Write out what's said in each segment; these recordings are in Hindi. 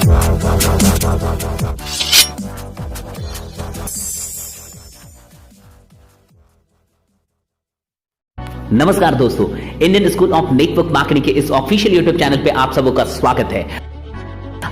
नमस्कार दोस्तों, Indian school of network marketing के इस ऑफिशियल यूट्यूब चैनल पे आप सबों का स्वागत है।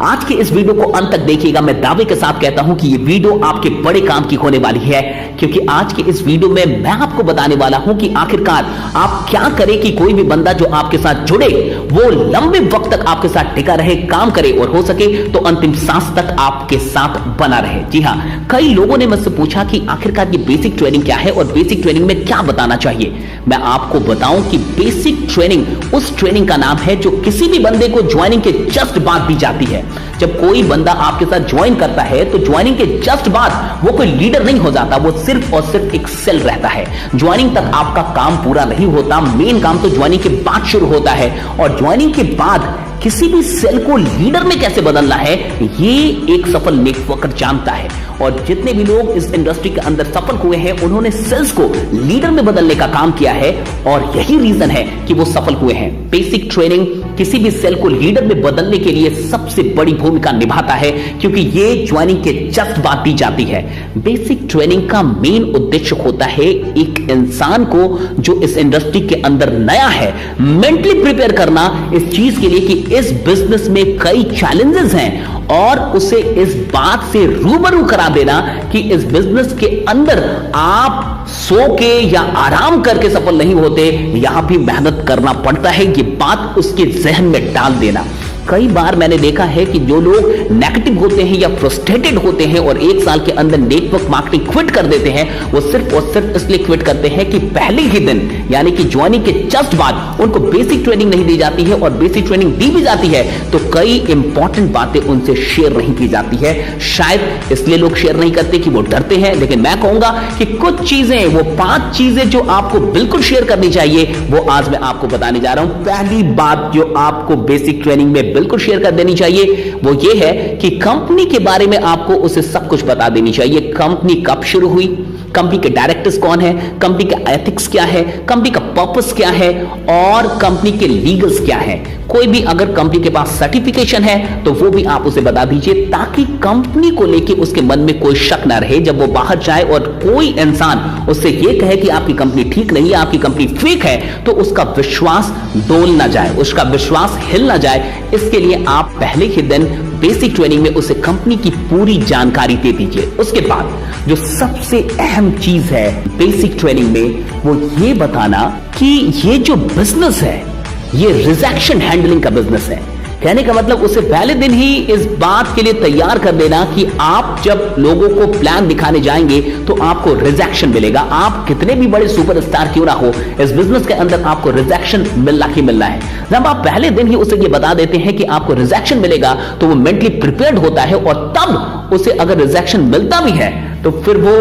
आज के इस वीडियो को अंत तक देखिएगा। मैं दावे के साथ कहता हूं कि ये वीडियो आपके बड़े काम की होने वाली है, क्योंकि आज के इस वीडियो में मैं आपको बताने वाला हूं कि आखिरकार आप क्या करें कि कोई भी बंदा जो आपके साथ जुड़े वो लंबे वक्त तक आपके साथ टिका रहे, काम करे और हो सके तो अंतिम सांस तक आपके साथ बना रहे। जी हां, कई लोगों ने मुझसे पूछा कि आखिरकार ये बेसिक ट्रेनिंग क्या है और बेसिक ट्रेनिंग में क्या बताना चाहिए। मैं आपको बताऊं कि बेसिक ट्रेनिंग उस ट्रेनिंग का नाम है जो किसी भी बंदे को ज्वाइनिंग के जस्ट बाद दी जाती है। जब कोई बंदा आपके साथ ज्वाइन करता है तो ज्वाइनिंग के जस्ट बाद वो कोई लीडर नहीं हो जाता, वो सिर्फ और सिर्फ एक सेल रहता है। ज्वाइनिंग तक आपका काम पूरा नहीं होता, मेन काम तो ज्वाइनिंग के बाद शुरू होता है। और ज्वाइनिंग के बाद किसी भी सेल को लीडर में कैसे बदलना है ये एक सफल नेटवर्कर जानता है। और जितने भी लोग इस इंडस्ट्री के अंदर सफल हुए हैं उन्होंने सेल्स को लीडर में बदलने का काम किया है और यही रीजन है कि वो सफल हुए हैं। बेसिक ट्रेनिंग किसी भी सेल को लीडर में बदलने के लिए सबसे बड़ी भूमिका निभाता है, क्योंकि ये ज्वाइनिंग के जस्ट बाद दी जाती है। बेसिक ट्रेनिंग का मेन उद्देश्य होता है एक इंसान को जो इस इंडस्ट्री के अंदर नया है मेंटली प्रिपेयर करना इस चीज के लिए कि इस बिजनेस में कई चैलेंजेस हैं और उसे इस बात से रूबरू करा देना कि इस बिजनेस के अंदर आप सो के या आराम करके सफल नहीं होते, यहां भी मेहनत करना पड़ता है, ये बात उसके जहन में डाल देना। कई बार मैंने देखा है कि जो लोग नेगेटिव होते हैं या फ्रस्ट्रेटेड होते हैं और एक साल के अंदर नेटवर्क मार्केटिंग क्विट कर देते हैं, वो सिर्फ और सिर्फ इसलिए क्विट करते हैं कि पहले ही दिन यानी कि ज्वाइनिंग के जस्ट बाद उनको बेसिक ट्रेनिंग नहीं दी जाती है। और बेसिक ट्रेनिंग दी भी जाती है तो कई इंपॉर्टेंट बातें उनसे शेयर नहीं की जाती है। शायद इसलिए लोग शेयर नहीं करते कि वो डरते हैं, लेकिन मैं कहूंगा कि कुछ चीजें, वो 5 चीजें जो आपको बिल्कुल शेयर करनी चाहिए वो आज मैं आपको बताने जा रहा हूं। पहली बात जो आपको बेसिक ट्रेनिंग में बिल्कुल शेयर कर देनी चाहिए वो ये है कि कंपनी के बारे में आपको उसे सब कुछ बता देनी चाहिए। कंपनी कब शुरू हुई, कंपनी के डायरेक्टर्स कौन है, कंपनी का एथिक्स क्या है, कंपनी का पर्पस क्या है और कंपनी के लीगल्स क्या है। कोई भी अगर कंपनी के पास सर्टिफिकेशन है तो वो भी आप उसे बता दीजिए, ताकि कंपनी को लेके उसके मन में कोई शक ना रहे। जब वो बाहर जाए और कोई इंसान उससे ये कहे कि आपकी कंपनी ठीक नहीं है, आपकी कंपनी फेक है, तो उसका विश्वास डोल ना जाए, उसका विश्वास हिल ना जाए। इसके लिए आप पहले ही दिन बेसिक ट्रेनिंग में उसे कंपनी की पूरी जानकारी दे दीजिए। उसके बाद जो सबसे अहम चीज है बेसिक ट्रेनिंग में वो ये बताना कि ये जो बिजनेस है ये रिजेक्शन हैंडलिंग का बिजनेस है। कहने का मतलब उसे पहले दिन ही इस बात के लिए तैयार कर देना कि आप जब लोगों को प्लान दिखाने जाएंगे तो आपको रिजेक्शन मिलेगा। आप कितने भी बड़े सुपरस्टार क्यों ना हो, इस बिजनेस के अंदर आपको रिजेक्शन मिलना ही मिलना है। जब आप पहले दिन ही उसे ये बता देते हैं कि आपको रिजेक्शन मिलेगा तो वो मेंटली प्रिपेयर्ड होता है और तब उसे अगर रिजेक्शन मिलता भी है तो फिर वो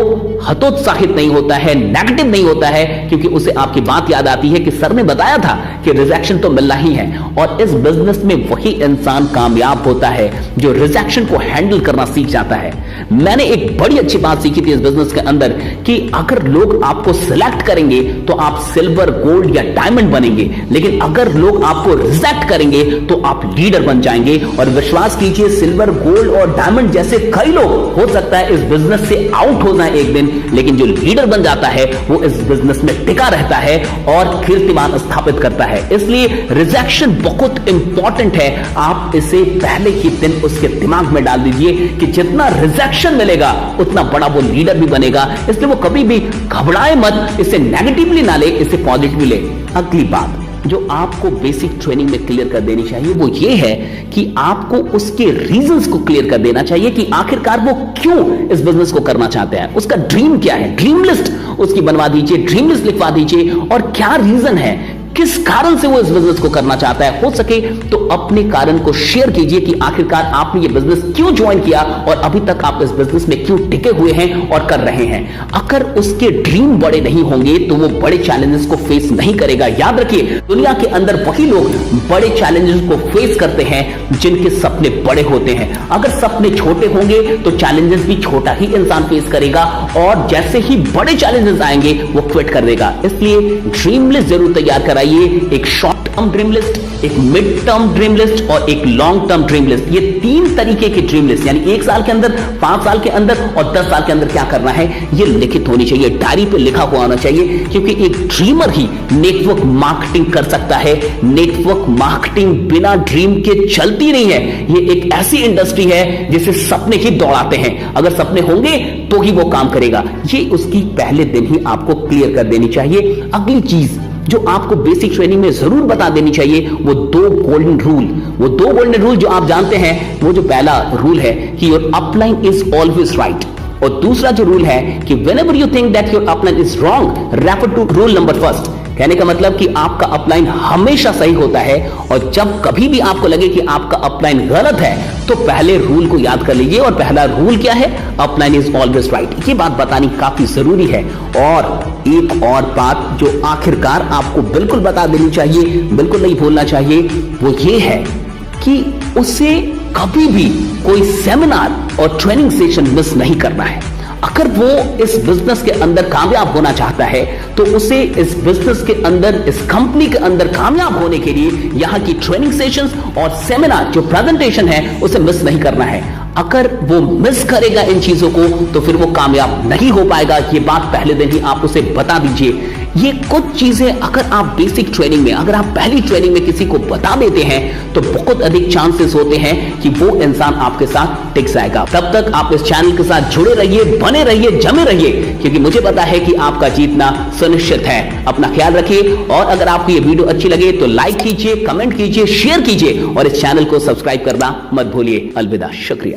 हतोत्साहित नहीं होता है, नेगेटिव नहीं होता है, क्योंकि उसे आपकी बात याद आती है कि सर ने बताया था कि रिजेक्शन तो मिलना ही है। और इस बिजनेस में वही इंसान कामयाब होता है जो रिजेक्शन को हैंडल करना सीख जाता है। मैंने एक बड़ी अच्छी बात सीखी थी इस बिजनेस के अंदर कि अगर लोग आपको सिलेक्ट करेंगे तो आप सिल्वर, गोल्ड या डायमंड बनेंगे, लेकिन अगर लोग आपको रिजेक्ट करेंगे तो आप लीडर बन जाएंगे। और विश्वास कीजिए, सिल्वर, गोल्ड और डायमंड जैसे कई लोग हो सकता है इस बिजनेस से आउट हो जाए एक दिन, लेकिन जो लीडर बन जाता है वो इस बिजनेस में टिका रहता है और कीर्तिमान स्थापित करता है। इसलिए रिजेक्शन बहुत इंपॉर्टेंट है। आप इसे पहले ही दिन उसके दिमाग में डाल दीजिए कि जितना रिजेक्शन मिलेगा उतना बड़ा वो लीडर भी बनेगा। इसलिए वो कभी भी घबराए मत, इसे नेगेटिवली ना ले, इसे पॉजिटिवली ले। अगली बात जो आपको बेसिक ट्रेनिंग में क्लियर कर देनी चाहिए वो ये है कि आपको उसके रीजंस को क्लियर कर देना चाहिए कि आखिरकार वो क्यों इस बिजनेस को करना चाहते हैं, उसका ड्रीम क्या है। ड्रीम लिस्ट उसकी बनवा दीजिए, ड्रीम लिस्ट लिखवा दीजिए और क्या रीजन है, किस कारण से वो इस बिजनेस को करना चाहता है। हो सके तो अपने कारण को शेयर कीजिए कि आखिरकार आपने ये बिजनेस क्यों ज्वाइन किया और अभी तक आप इस बिजनेस में क्यों टिके हुए हैं और कर रहे हैं। अगर उसके ड्रीम बड़े नहीं होंगे तो वो बड़े चैलेंजेस को फेस नहीं करेगा। याद रखिए, दुनिया के अंदर वही लोग बड़े चैलेंजेस को फेस करते हैं जिनके सपने बड़े होते हैं। अगर सपने छोटे होंगे तो चैलेंजेस भी छोटा ही इंसान फेस करेगा और जैसे ही बड़े चैलेंजेस आएंगे वो क्विट कर देगा। इसलिए ड्रीम लिस्ट जरूर तैयार कराइए बनाइए एक शॉर्ट टर्म ड्रीम लिस्ट, एक मिड टर्म ड्रीम लिस्ट और एक लॉन्ग टर्म ड्रीम लिस्ट। ये 3 तरीके की ड्रीम लिस्ट, यानी 1 साल के अंदर, 5 साल के अंदर और 10 साल के अंदर क्या करना है, ये लिखित होनी चाहिए, डायरी पे लिखा हुआ होना चाहिए। क्योंकि एक ड्रीमर ही नेटवर्क मार्केटिंग कर सकता है। नेटवर्क मार्केटिंग बिना ड्रीम के चलती नहीं है। ये एक ऐसी इंडस्ट्री है जिसे सपने ही दौड़ाते हैं। अगर सपने होंगे तो ही वो काम करेगा। ये उसकी पहले दिन ही आपको क्लियर कर देनी चाहिए। अगली चीज जो आपको बेसिक ट्रेनिंग में जरूर बता देनी चाहिए, वो 2 गोल्डन रूल। वो 2 गोल्डन रूल जो आप जानते हैं, वो जो पहला रूल है कि your upline is always right, और दूसरा जो रूल है कि whenever you think that your upline is wrong, refer to rule number first. कहने का मतलब कि आपका अपलाइन हमेशा सही होता है, और जब कभी भी आपको लगे कि आपका अपलाइन गलत है तो पहले रूल को याद कर लीजिए। और पहला रूल क्या है? Upline is always right. ये बात बतानी काफी जरूरी है। और एक और बात जो आखिरकार आपको बिल्कुल बता देनी चाहिए, बिल्कुल नहीं भूलना चाहिए, वो ये है कि उसे कभी भी कोई सेमिनार और ट्रेनिंग सेशन मिस नहीं करना है। अगर वो इस बिजनेस के अंदर कामयाब होना चाहता है तो उसे इस बिजनेस के अंदर, इस कंपनी के अंदर कामयाब होने के लिए यहाँ की ट्रेनिंग सेशंस और सेमिनार जो प्रेजेंटेशन है उसे मिस नहीं करना है। अगर वो मिस करेगा इन चीजों को तो फिर वो कामयाब नहीं हो पाएगा। ये बात पहले दिन ही आप उसे बता दीजिए। ये कुछ चीजें अगर आप बेसिक ट्रेनिंग में, अगर आप पहली ट्रेनिंग में किसी को बता देते हैं तो बहुत अधिक चांसेस होते हैं कि वो इंसान आपके साथ टिक जाएगा। तब तक आप इस चैनल के साथ जुड़े रहिए, बने रहिए, जमे रहिए, क्योंकि मुझे पता है कि आपका जीतना सुनिश्चित है। अपना ख्याल रखिए, और अगर आपको ये वीडियो अच्छी लगे तो लाइक कीजिए, कमेंट कीजिए, शेयर कीजिए और इस चैनल को सब्सक्राइब करना मत भूलिए। अलविदा, शुक्रिया।